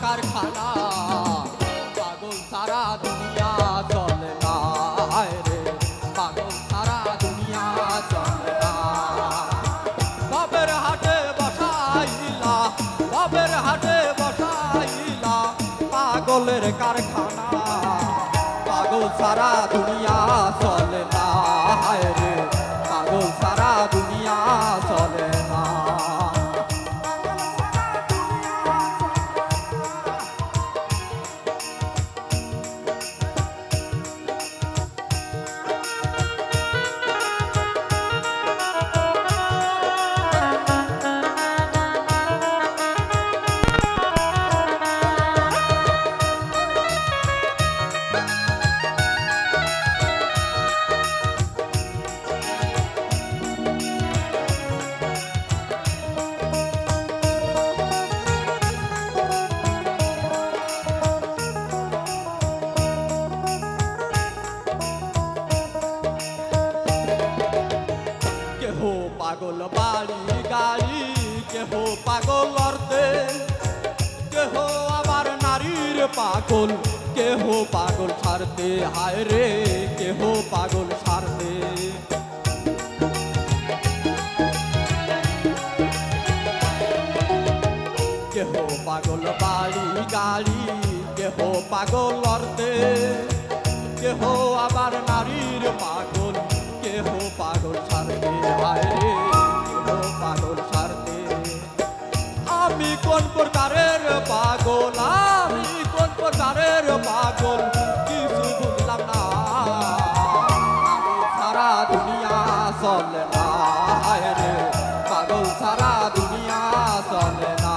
কারখানা পাগল সারা দুনিয়া চলে না রে পাগল সারা দুনিয়া চলে না বাবের হাটে বসাইলা বাবের হাটে বসাইলা পাগলের কারখানা পাগল সারা দুনিয়া চলে না রে পাগল সারা দুনিয়া চলে না পাগল বাড়ি গাড়ি কেহ পাগল অর্থে কেহ আবার নারীর পাগল কেহ পাগল ছাড়তে হায় রে কেহ পাগল ছাড়তে কেহ পাগল বাড়ি গাড়ি কেহ পাগল অর্থে কেহ আবার নারীর পাগল কেহ পাগল ছাড়তে হায় রে কেহ পাগল ছাড়তে আমি কোন প্রকারের পাগল আমি কোন প্রকারের পাগল কিছু বুঝলাম না পাগল সারা দুনিয়া চলে না হায় রে পাগল সারা দুনিয়া চলে না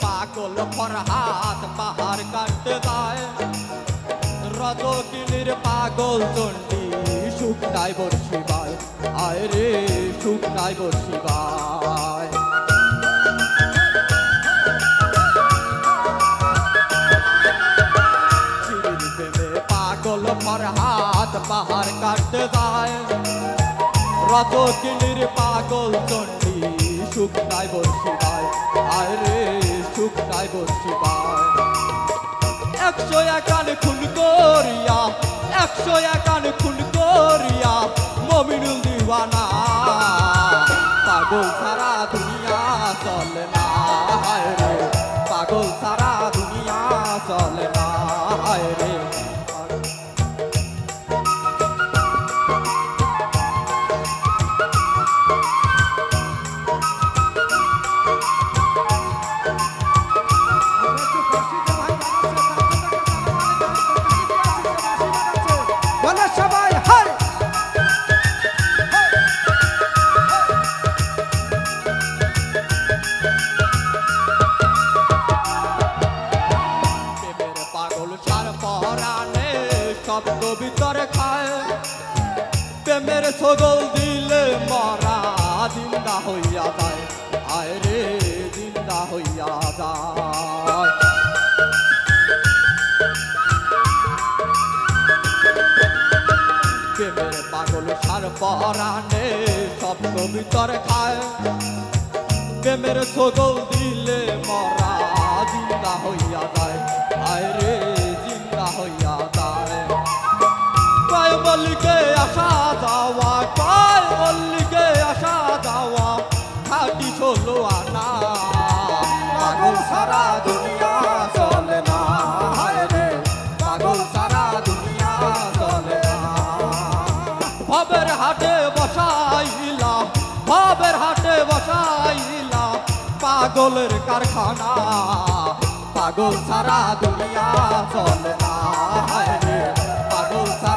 পাগল ফরহাদ পাহাড় কাটতে যায় রজকিনীর পাগল চণ্ডী সুখ নাই বর্ষিবায় আয় রে সুখ নাই বর্ষিবায় শিরির প্রেমে পাগল ফরহাদ পাহাড় কাটতে যায় রজকিনীর পাগল চণ্ডী সুখ নাই বর্ষিবায় আয় রে সুখ নাই বর্ষিবায় 101 খুন করিয়া 101 খুন করিয়া মমিনুল দিওয়ানা পাগল সারা দুনিয়া চলে না হায় রে পাগল সারা দুনিয়া চলে না হায় রে শব্দ ভিতরে খায় প্রেমের ছগল দিলে মরা জিন্দা হইয়া যায় আয় রে জিন্দা হইয়া যায় প্রেমের পাগল সার পরানে শব্দ ভিতরে খায় প্রেমের ছগল দিলে মরা জিন্দা হইয়া যায় আয় রে জিন্দা হইয়া যায় কয় মল্লিকে আসা যাওয়া কয় মল্লিকে আসা যাওয়া খাটি ষোলো আনা পাগল সারা দুনিয়া চলে না হায় রে পাগল সারা দুনিয়া চলে না ভবের হাটে বসাইলা ভবের হাটে বসাইলা পাগলের কারখানা পাগল সারা দুনিয়া চলে না হায় রে পাগল সারা